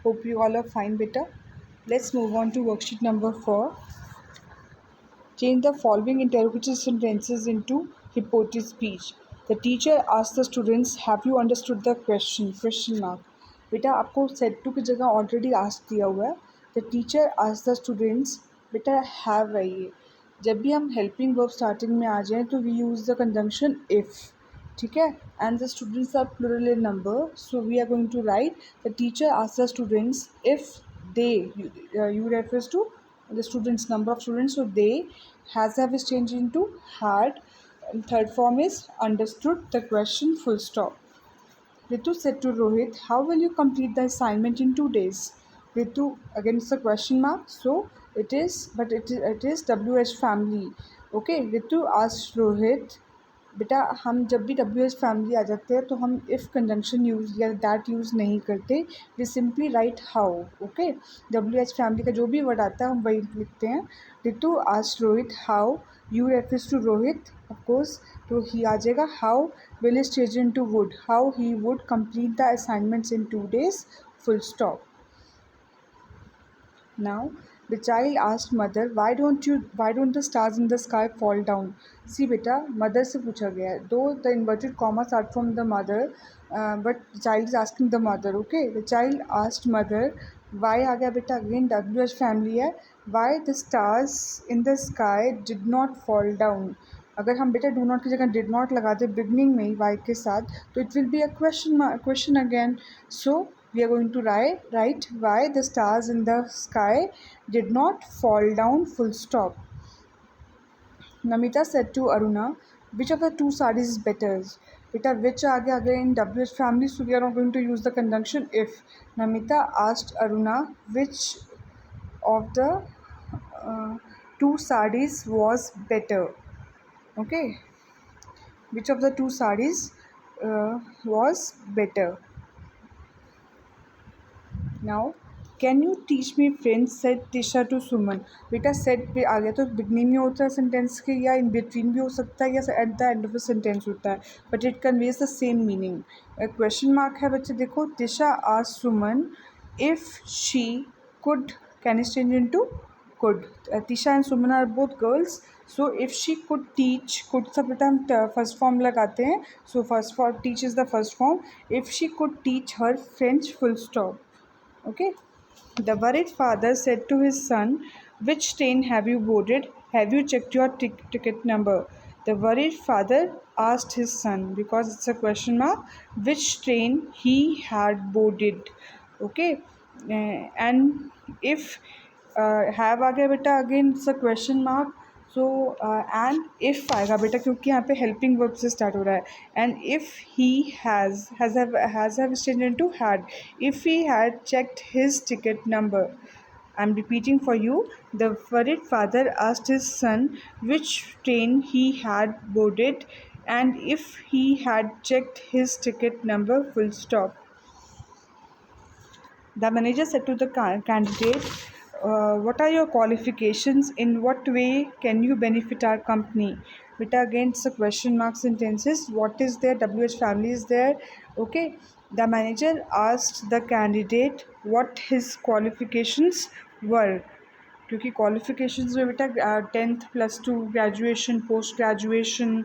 Hope you all are fine, beta. Let's move on to worksheet number 4. Change the following interrogative sentences into reported speech. The teacher asked the students, "Have you understood the question?" Question mark. बेटा आपको set to की जगह already ask दिया हुआ है. The teacher ask the students. बेटा have है ये. जब भी हम हेल्पिंग वर्ब स्टार्टिंग में आ जाएं तो we use the conjunction if. ठीक है. And the students are plural in number, so we are going to write the teacher ask the students if they. You refers to the students, number of students, so they has have is changed into had, and third form is understood the question, full stop. Ritu said to Rohit, "How will you complete the assignment in 2 days?" Ritu, again it's a question mark, so it is WH family. Okay, Ritu asked Rohit. बेटा हम जब भी W H family आ जाते हैं तो हम if conjunction use या that use नहीं करते. We simply write how. Okay, W H family का जो भी वर्ड आता है हम वही लिखते हैं. Ritu asked Rohit how. You refers to Rohit of course, तो ही आ जाएगा. How will is change into would. How he would complete the assignments in 2 days, full stop. Now the child asked mother, why don't the stars in the sky fall down? See beta, mother से पूछा गया है. Though the inverted commas are from the mother, but the child is asking the mother. Okay, the child asked mother, why आ गया बेटा, again WH family है. Why the stars in the sky did not fall down. अगर हम बेटा do not की जगह did not लगाते beginning में ही वाई के साथ तो it will be a question again. So we are going to write why the stars in the sky did not fall down, full stop. Namita said to Aruna, which of the two sarees is better? Beta which aa gaya again in WH family, so we are not going to use the conjunction if. Namita asked Aruna which of the two sarees was better. Okay, which of the two sarees was better. Now can you teach me friends said Tisha to Suman. बेटा set पे आ गया तो beginning में होता है sentence के, या in between भी हो सकता है, या at the end of the sentence होता है, but it conveys the same meaning. Question mark है बच्चे. देखो, Tisha asked Suman if she could. Can is change into could. Tisha and Suman are both girls, so if she could teach, could सब बेटा हम first form लगाते हैं, so first for teach is the first form. If she could teach her French, full stop. Okay. The worried father said to his son, which train have you boarded? Have you checked your ticket number? The worried father asked his son, because it's a question mark, which train he had boarded. Okay. And if have आ गया बेटा, again it's a question mark. So and if आएगा बेटा क्योंकि यहाँ पे helping verb से start हो रहा है. And if he has change into had. If he had checked his ticket number. I'm repeating for you. The worried father asked his son which train he had boarded and if he had checked his ticket number, full stop. The manager said to the candidate, what are your qualifications? In what way can you benefit our company? Beta, again it's a question mark sentences. What is there? WH family is there. Okay. The manager asked the candidate what his qualifications were. क्योंकि qualifications में बेटा 10th +2 graduation, post graduation,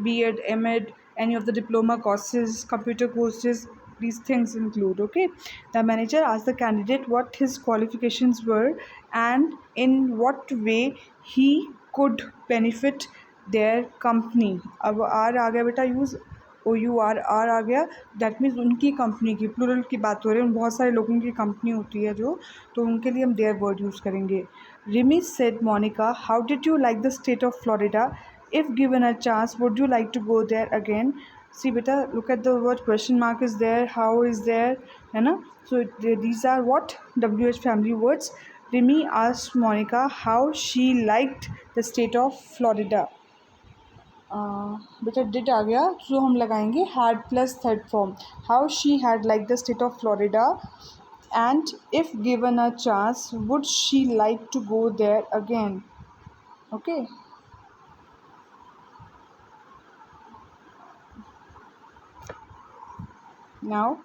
B.Ed, M.Ed, any of the diploma courses, computer courses, these things include. Okay. The manager asked the candidate what his qualifications were and in what way he could benefit their company. अब are आ गया बेटा use, OUR are आ गया, that means उनकी company की, plural की बात हो रही है. बहुत सारे लोगों की कंपनी होती है जो, तो उनके लिए हम देयर वर्ड यूज़ करेंगे. Remy said, Monica, how did you like the state of Florida? If given a chance, would you like to go there again? See beta, look at the word question mark is there, how is there, है ना. So these are what WH family words. Remy asked Monica how she liked the state of Florida. बेटा did आ गया, सो हम लगाएंगे had plus third form. How she had like the state of Florida and if given a chance would she like to go there again. Okay. Now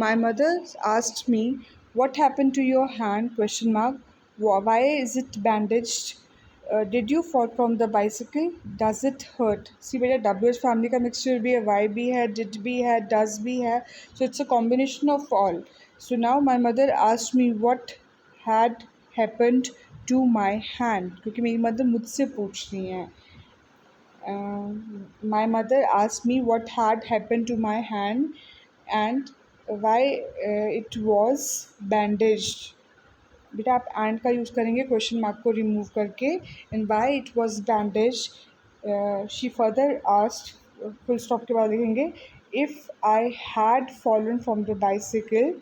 my mother asked me What happened to your hand? Question mark. Why is it bandaged? Did you fall from the bicycle? Does it hurt? See बेटा WH family का mixture भी है, Y भी है, did भी है, does भी है. So it's a combination of all. So now my mother asked me what had happened to my hand, क्योंकि मेरी मदर मुझसे पूछ रही हैं. My mother asked me what had happened to my hand and why it was bandaged. बेटा आप and का use करेंगे क्वेश्चन मार्क को रिमूव करके. And why it was bandage. She further asked, full stop के बाद लिखेंगे if I had fallen from the bicycle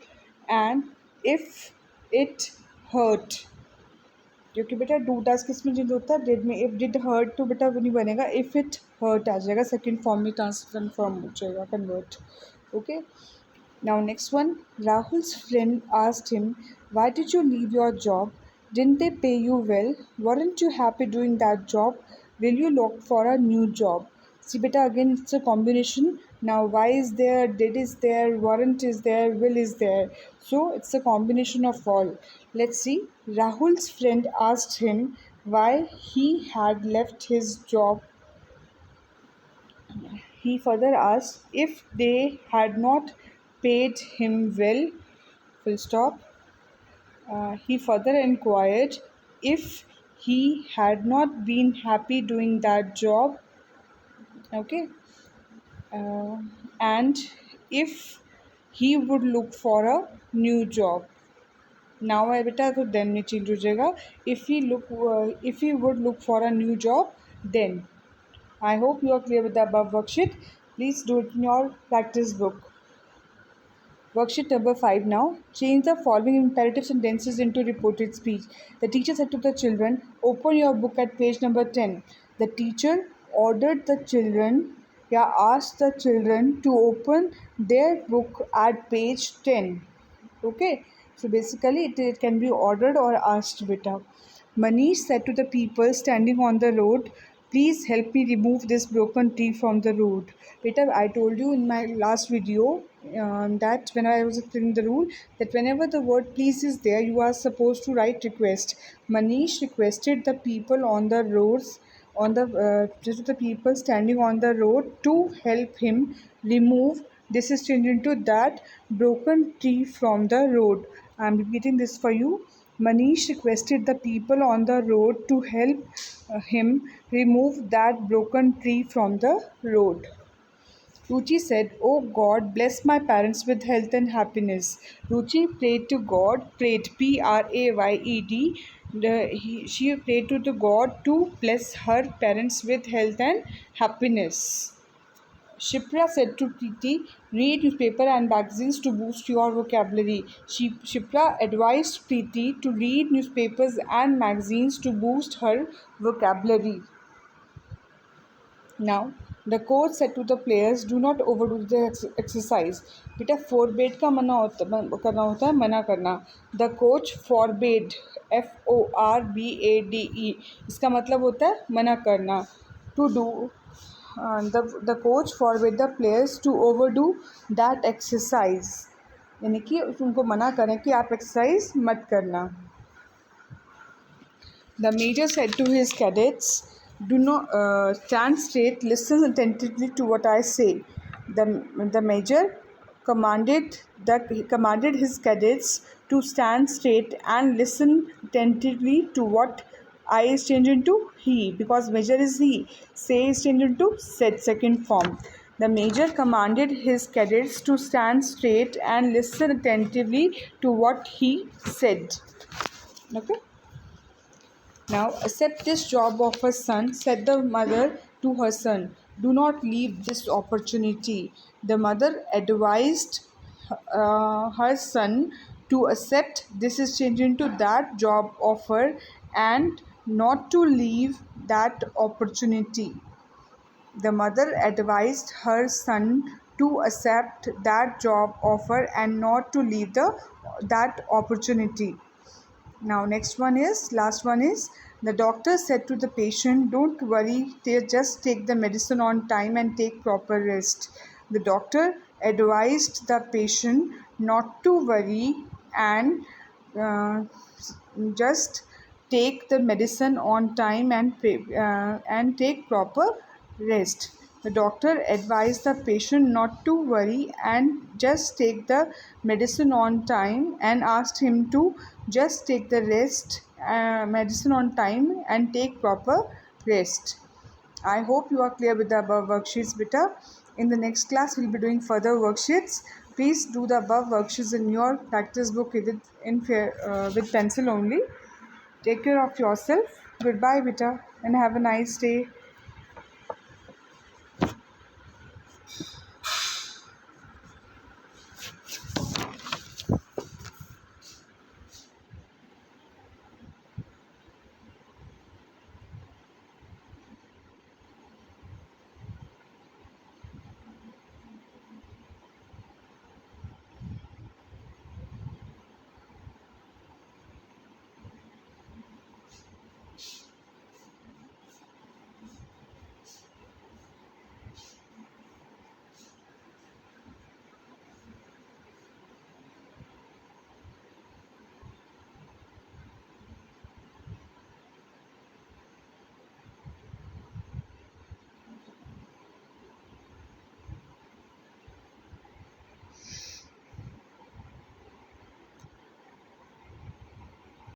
and if it hurt. क्योंकि बेटा डू डज किस में चेंज होता है? डिड में. इफ़ डिड हर्ट तो बेटा वो नहीं बनेगा, इफ़ इट हर्ट आ जाएगा, सेकेंड फॉर्म में ट्रांसफॉर्म हो जाएगा, convert. Okay. Now next one, Rahul's friend asked him, "Why did you leave your job? Didn't they pay you well? Weren't you happy doing that job? Will you look for a new job?" See beta, again it's a combination. Now why is there, did is there, weren't is there, will is there. So it's a combination of all. Let's see. Rahul's friend asked him why he had left his job. He further asked if they had not paid him well. Full stop. He further inquired if he had not been happy doing that job. Okay. And if he would look for a new job. Now I beta तो then में change हो जाएगा. If he would look for a new job, then. I hope you are clear with the above worksheet. Please do it in your practice book. Worksheet number 5 now. Change the following imperative sentences into reported speech. The teacher said to the children, "Open your book at page number 10." The teacher ordered the children, asked the children to open their book at page 10. Okay. So basically it can be ordered or asked beta. Manish said to the people standing on the road, "Please help me remove this broken tree from the road." Beta, I told you in my last video that when I was explaining the rule, that whenever the word please is there, you are supposed to write request. Manish requested the people on the roads, just the people standing on the road to help him remove. This is changed into that broken tree from the road. I am repeating this for you. Manish requested the people on the road to help him remove that broken tree from the road. Ruchi said, "Oh God, bless my parents with health and happiness." Ruchi prayed to God, prayed, P-R-A-Y-E-D. She prayed to the God to bless her parents with health and happiness. Shipra said to Preeti, "Read newspaper and magazines to boost your vocabulary." Shipra advised Preeti to read newspapers and magazines to boost her vocabulary. Now, the coach said to the players, "Do not overdo the exercise." बेटा forbade का करना होता है मना करना. The coach forbade, F-O-R-B-A-D-E. इसका मतलब होता है मना करना. To do. The coach forbade the players to overdo that exercise. यानी कि उनको मना करें कि आप एक्सरसाइज मत करना. The major said to his cadets, "Do not stand straight, listen attentively to what I say." The major commanded his cadets to stand straight and listen attentively to what I is changed into he, because major is he. Say is changed into said, second form. The major commanded his cadets to stand straight and listen attentively to what he said. Okay. Now, accept this job of her son, said the mother to her son. "Do not leave this opportunity." The mother advised her son to accept, this is changed into that job offer, and not to leave that opportunity. The mother advised her son to accept that job offer and not to leave that opportunity. Now next one is, last one is, the doctor said to the patient, "Don't worry, just take the medicine on time and take proper rest." The doctor advised the patient not to worry and uh, just take the medicine on time and take proper rest. The doctor advised the patient not to worry and just take the medicine on time, and asked him to just take the medicine on time and take proper rest. I hope you are clear with the above worksheets, beta. In the next class, we'll be doing further worksheets. Please do the above worksheets in your practice book with pencil only. Take care of yourself. Goodbye, beta, and have a nice day.